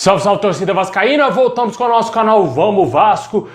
Salve, salve, torcida vascaína, voltamos com o nosso canal Vamos Vasco.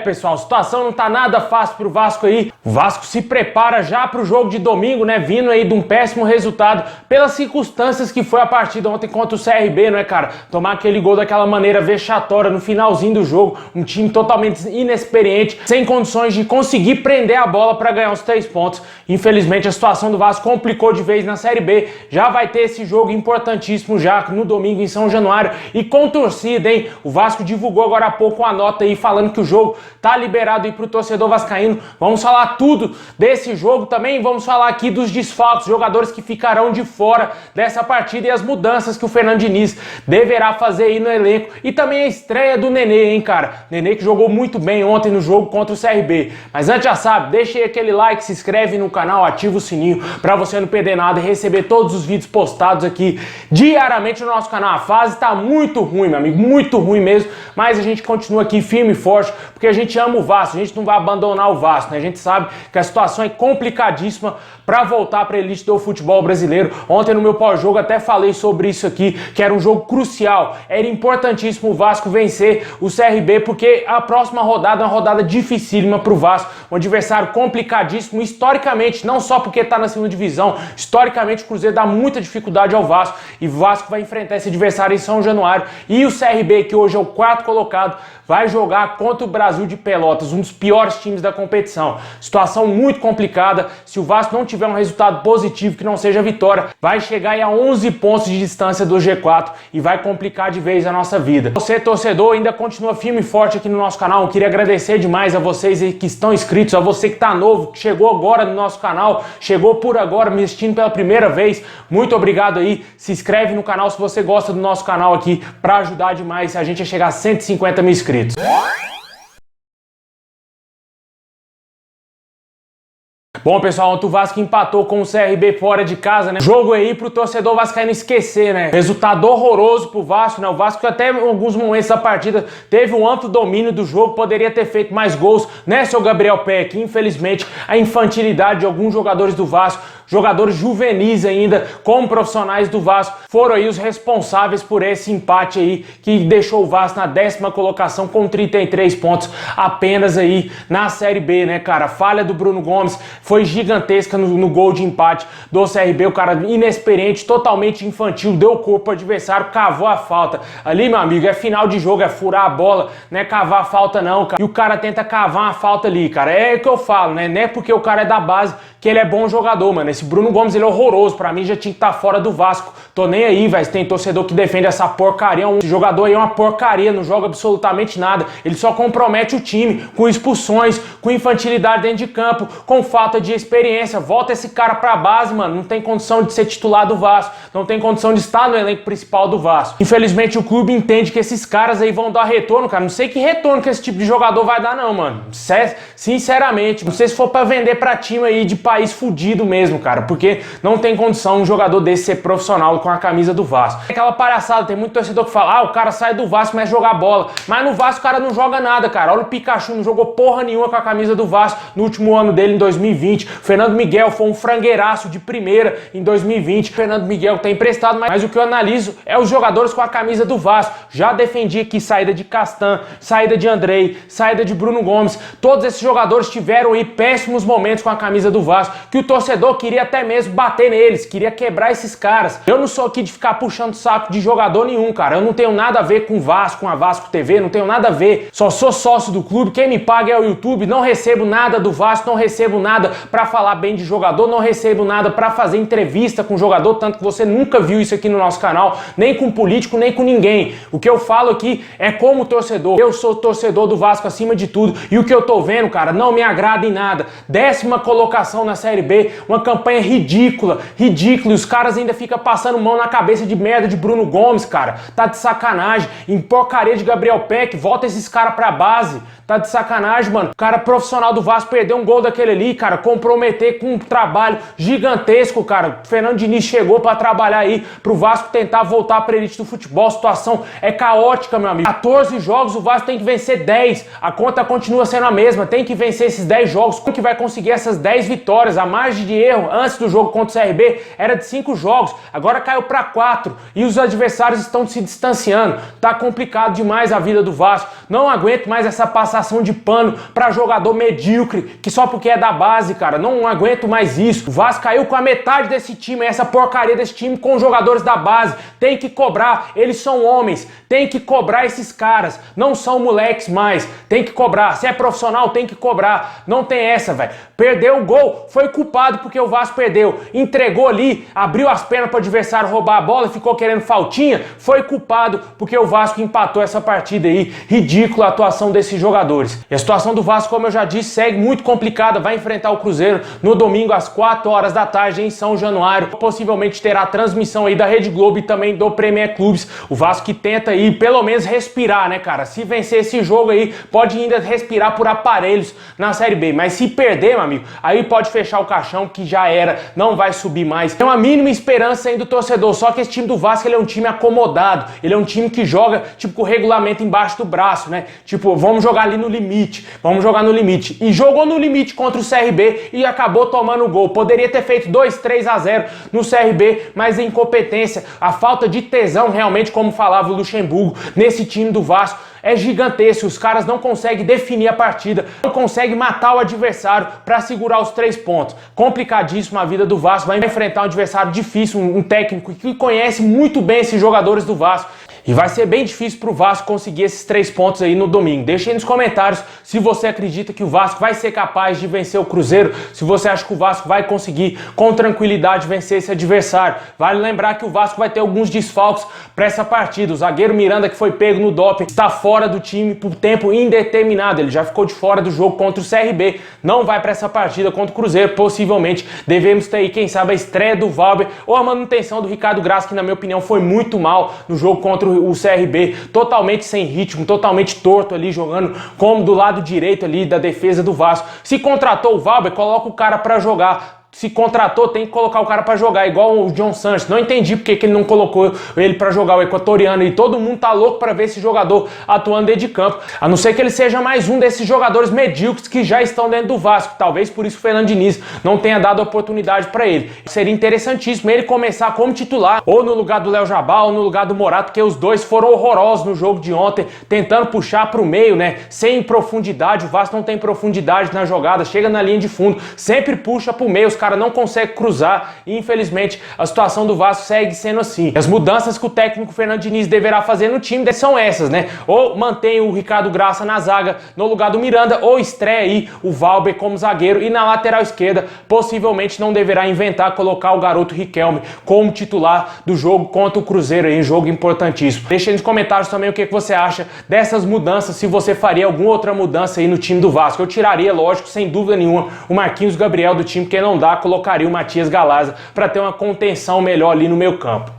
Pessoal, a situação não tá nada fácil pro Vasco aí. O Vasco se prepara já pro jogo de domingo, né, vindo aí de um péssimo resultado pelas circunstâncias que foi a partida ontem contra o CRB, não é, cara? Tomar aquele gol daquela maneira vexatória no finalzinho do jogo, um time totalmente inexperiente, sem condições de conseguir prender a bola para ganhar os 3 pontos. Infelizmente a situação do Vasco complicou de vez na Série B. Já vai ter esse jogo importantíssimo já no domingo em São Januário e com torcida, hein? O Vasco divulgou agora há pouco uma nota aí falando que o jogo tá liberado aí pro torcedor vascaíno. Vamos falar tudo desse jogo também, vamos falar aqui dos desfalques, jogadores que ficarão de fora dessa partida e as mudanças que o Fernando Diniz deverá fazer aí no elenco. E também a estreia do Nenê, hein, cara? Nenê que jogou muito bem ontem no jogo contra o CRB. Mas antes, já sabe, deixa aí aquele like, se inscreve no canal, ativa o sininho pra você não perder nada e receber todos os vídeos postados aqui diariamente no nosso canal. A fase tá muito ruim, meu amigo, muito ruim mesmo, mas a gente continua aqui firme e forte, porque a gente ama o Vasco, a gente não vai abandonar o Vasco, né? A gente sabe que a situação é complicadíssima para voltar para a elite do futebol brasileiro. Ontem no meu pós-jogo até falei sobre isso aqui, que era um jogo crucial, era importantíssimo o Vasco vencer o CRB, porque a próxima rodada é uma rodada dificílima para o Vasco, um adversário complicadíssimo historicamente, não só porque está na segunda divisão, historicamente o Cruzeiro dá muita dificuldade ao Vasco, e o Vasco vai enfrentar esse adversário em São Januário, e o CRB, que hoje é o 4º colocado, vai jogar contra o Brasil de Pelotas, um dos piores times da competição. Situação muito complicada. Se o Vasco não tiver um resultado positivo, que não seja vitória, vai chegar aí a 11 pontos de distância do G4 e vai complicar de vez a nossa vida. Você, torcedor, ainda continua firme e forte aqui no nosso canal. Eu queria agradecer demais a vocês aí que estão inscritos, a você que está novo, que chegou agora no nosso canal, chegou por agora, me assistindo pela primeira vez. Muito obrigado aí. Se inscreve no canal se você gosta do nosso canal aqui, para ajudar demais a gente a chegar a 150 mil inscritos. Bom, pessoal, ontem o Vasco empatou com o CRB fora de casa, né? Jogo aí pro torcedor vascaíno esquecer, né? Resultado horroroso pro Vasco, né? O Vasco até em alguns momentos da partida teve um amplo domínio do jogo, poderia ter feito mais gols, né, seu Gabriel Peck? Infelizmente, a infantilidade de alguns jogadores do Vasco, jogadores juvenis ainda, como profissionais do Vasco, foram aí os responsáveis por esse empate aí, que deixou o Vasco na 10ª colocação com 33 pontos apenas aí na Série B, né, cara? Falha do Bruno Gomes foi gigantesca no gol de empate do CRB, o cara inexperiente, totalmente infantil, deu corpo ao adversário, cavou a falta. Ali, meu amigo, é final de jogo, é furar a bola, não é cavar a falta não, cara. E o cara tenta cavar uma falta ali, cara. É o que eu falo, né? Não é porque o cara é da base que ele é bom jogador, mano. Esse Bruno Gomes, ele é horroroso. Pra mim, já tinha que estar fora do Vasco. Tô nem aí, velho. Tem torcedor que defende essa porcaria. Esse jogador aí é uma porcaria, não joga absolutamente nada. Ele só compromete o time com expulsões, com infantilidade dentro de campo, com falta de experiência. Volta esse cara pra base, mano. Não tem condição de ser titular do Vasco. Não tem condição de estar no elenco principal do Vasco. Infelizmente, o clube entende que esses caras aí vão dar retorno, cara. Não sei que retorno que esse tipo de jogador vai dar, não, mano. Sinceramente, não sei se for pra vender pra time aí de país fudido mesmo, cara, porque não tem condição um jogador desse ser profissional com a camisa do Vasco. Aquela palhaçada, tem muito torcedor que fala, o cara sai do Vasco, mas jogar bola. Mas no Vasco o cara não joga nada, cara. Olha o Pikachu, não jogou porra nenhuma com a camisa do Vasco no último ano dele, em 2020. O Fernando Miguel foi um frangueiraço de primeira em 2020. O Fernando Miguel tá emprestado, mas o que eu analiso é os jogadores com a camisa do Vasco. Já defendi aqui saída de Castan, saída de Andrei, saída de Bruno Gomes. Todos esses jogadores tiveram aí péssimos momentos com a camisa do Vasco, que o torcedor queria até mesmo bater neles, queria quebrar esses caras. Eu não sou aqui de ficar puxando saco de jogador nenhum, cara. Eu não tenho nada a ver com o Vasco, com a Vasco TV, não tenho nada a ver. Só sou sócio do clube, quem me paga é o YouTube, não recebo nada do Vasco, não recebo nada pra falar bem de jogador, não recebo nada pra fazer entrevista com jogador, tanto que você nunca viu isso aqui no nosso canal, nem com político, nem com ninguém. O que eu falo aqui é como torcedor. Eu sou torcedor do Vasco acima de tudo, e o que eu tô vendo, cara, não me agrada em nada. 10ª colocação na Série B, uma campanha ridícula, ridícula, e os caras ainda ficam passando mão na cabeça de merda de Bruno Gomes, cara. Tá de sacanagem. Em porcaria de Gabriel Peck, volta esses caras pra base. Tá de sacanagem, mano. O cara profissional do Vasco perdeu um gol daquele ali, cara, comprometer com um trabalho gigantesco, cara. O Fernando Diniz chegou pra trabalhar aí pro Vasco tentar voltar pra elite do futebol. A situação é caótica, meu amigo. 14 jogos, o Vasco tem que vencer 10. A conta continua sendo a mesma. Tem que vencer esses 10 jogos. Como que vai conseguir essas 10 vitórias? A margem de erro antes do jogo contra o CRB era de 5 jogos, agora caiu para 4 e os adversários estão se distanciando. Tá complicado demais a vida do Vasco. Não aguento mais essa passação de pano para jogador medíocre, que só porque é da base, cara. Não aguento mais isso. O Vasco caiu com a metade desse time, essa porcaria desse time com os jogadores da base. Tem que cobrar, eles são homens. Tem que cobrar esses caras. Não são moleques mais. Tem que cobrar. Se é profissional, tem que cobrar. Não tem essa, velho. Perdeu o gol, foi culpado porque o Vasco perdeu. Entregou ali, abriu as pernas para o adversário roubar a bola, ficou querendo faltinha. Foi culpado porque o Vasco empatou essa partida aí. Ridícula a atuação desses jogadores. E a situação do Vasco, como eu já disse, segue muito complicada. Vai enfrentar o Cruzeiro no domingo às 4 horas da tarde em São Januário. Possivelmente terá transmissão aí da Rede Globo e também do Premier Clubes. O Vasco que tenta aí pelo menos respirar, né, cara? Se vencer esse jogo aí, pode ainda respirar por aparelhos na Série B. Mas se perder, meu amigo, aí pode fechar o caixão que já era, não vai subir mais. Tem uma mínima esperança aí do torcedor, só que esse time do Vasco, ele é um time acomodado. Ele é um time que joga, tipo, com o regulamento embaixo do braço, né? Tipo, vamos jogar ali no limite, vamos jogar no limite. E jogou no limite contra o CRB e acabou tomando o gol. Poderia ter feito 2-3-0 no CRB, mas a incompetência, a falta de tesão realmente, como falava o Luxemburgo, nesse time do Vasco, é gigantesco. Os caras não conseguem definir a partida, não conseguem matar o adversário para segurar os 3 pontos. Complicadíssimo a vida do Vasco. Vai enfrentar um adversário difícil, um técnico que conhece muito bem esses jogadores do Vasco. E vai ser bem difícil pro Vasco conseguir esses 3 pontos aí no domingo. Deixa aí nos comentários se você acredita que o Vasco vai ser capaz de vencer o Cruzeiro, se você acha que o Vasco vai conseguir com tranquilidade vencer esse adversário. Vale lembrar que o Vasco vai ter alguns desfalques para essa partida. O zagueiro Miranda, que foi pego no doping, está fora do time por tempo indeterminado. Ele já ficou de fora do jogo contra o CRB. Não vai para essa partida contra o Cruzeiro. Possivelmente devemos ter aí, quem sabe, a estreia do Valber ou a manutenção do Ricardo Graça, que na minha opinião foi muito mal no jogo contra o CRB, totalmente sem ritmo, totalmente torto ali, jogando como do lado direito ali da defesa do Vasco. Se contratou o Valber, coloca o cara pra jogar. Se contratou, tem que colocar o cara pra jogar, igual o John Sanches. Não entendi porque que ele não colocou ele pra jogar, o equatoriano, e todo mundo tá louco pra ver esse jogador atuando dentro de campo. A não ser que ele seja mais um desses jogadores medíocres que já estão dentro do Vasco. Talvez por isso o Fernando Diniz não tenha dado oportunidade pra ele. Seria interessantíssimo ele começar como titular, ou no lugar do Léo Jabá, ou no lugar do Morato, porque os dois foram horrorosos no jogo de ontem, tentando puxar pro meio, né? Sem profundidade. O Vasco não tem profundidade na jogada, chega na linha de fundo, sempre puxa pro meio, os cara não consegue cruzar e infelizmente a situação do Vasco segue sendo assim. As mudanças que o técnico Fernando Diniz deverá fazer no time são essas, né? Ou mantém o Ricardo Graça na zaga no lugar do Miranda, ou estreia aí o Valber como zagueiro, e na lateral esquerda possivelmente não deverá inventar colocar o garoto Riquelme como titular do jogo contra o Cruzeiro aí, um jogo importantíssimo. Deixa aí nos comentários também o que você acha dessas mudanças, se você faria alguma outra mudança aí no time do Vasco. Eu tiraria, lógico, sem dúvida nenhuma, o Marquinhos Gabriel do time, porque não dá, colocaria o Matias Galaza para ter uma contenção melhor ali no meio campo.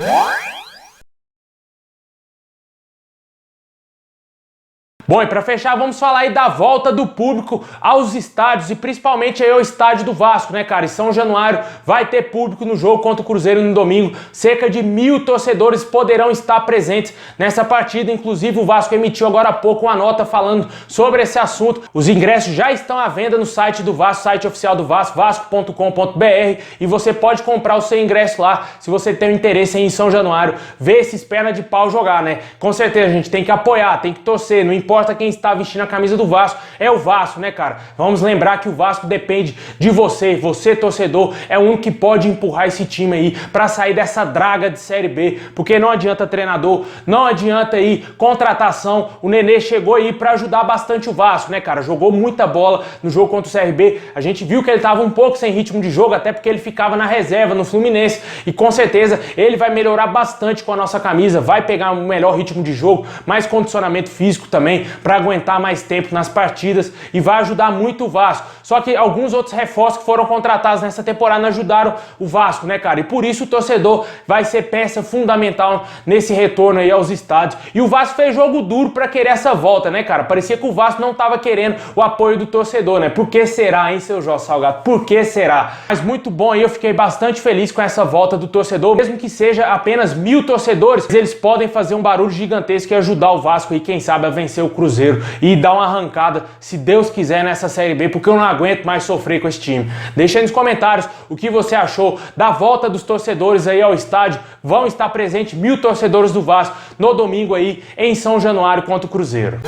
Bom, e para fechar, vamos falar aí da volta do público aos estádios, e principalmente aí ao estádio do Vasco, né, cara? Em São Januário vai ter público no jogo contra o Cruzeiro no domingo. Cerca de 1.000 torcedores poderão estar presentes nessa partida. Inclusive, o Vasco emitiu agora há pouco uma nota falando sobre esse assunto. Os ingressos já estão à venda no site do Vasco, site oficial do Vasco, vasco.com.br, e você pode comprar o seu ingresso lá, se você tem um interesse em São Januário, ver esses perna de pau jogar, né? Com certeza, a gente tem que apoiar, tem que torcer, não importa quem está vestindo a camisa do Vasco, é o Vasco, né, cara? Vamos lembrar que o Vasco depende de você, torcedor, é o único que pode empurrar esse time aí para sair dessa draga de Série B, porque não adianta treinador, não adianta aí contratação. O Nenê chegou aí para ajudar bastante o Vasco, né, cara? Jogou muita bola no jogo contra o CRB, a gente viu que ele tava um pouco sem ritmo de jogo, até porque ele ficava na reserva no Fluminense, e com certeza ele vai melhorar bastante com a nossa camisa, vai pegar um melhor ritmo de jogo, mais condicionamento físico também, para aguentar mais tempo nas partidas, e vai ajudar muito o Vasco. Só que alguns outros reforços que foram contratados nessa temporada não ajudaram o Vasco, né, cara? E por isso o torcedor vai ser peça fundamental nesse retorno aí aos estádios. E o Vasco fez jogo duro para querer essa volta, né, cara? Parecia que o Vasco não tava querendo o apoio do torcedor, né? Por que será, hein, seu Jorge Salgado? Por que será? Mas muito bom aí, eu fiquei bastante feliz com essa volta do torcedor. Mesmo que seja apenas 1.000 torcedores, eles podem fazer um barulho gigantesco e ajudar o Vasco aí, quem sabe, a vencer o Cruzeiro e dar uma arrancada, se Deus quiser, nessa Série B, porque eu não aguento mais sofrer com esse time. Deixa aí nos comentários o que você achou da volta dos torcedores aí ao estádio. Vão estar presentes 1000 torcedores do Vasco no domingo aí em São Januário contra o Cruzeiro.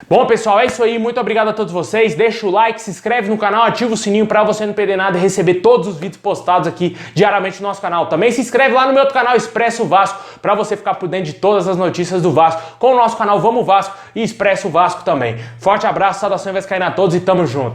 Bom, pessoal, é isso aí. Muito obrigado a todos vocês. Deixa o like, se inscreve no canal, ativa o sininho para você não perder nada e receber todos os vídeos postados aqui diariamente no nosso canal. Também se inscreve lá no meu outro canal, Expresso Vasco, para você ficar por dentro de todas as notícias do Vasco com o nosso canal Vamos Vasco e Expresso Vasco também. Forte abraço, saudações vascaína a todos e tamo junto.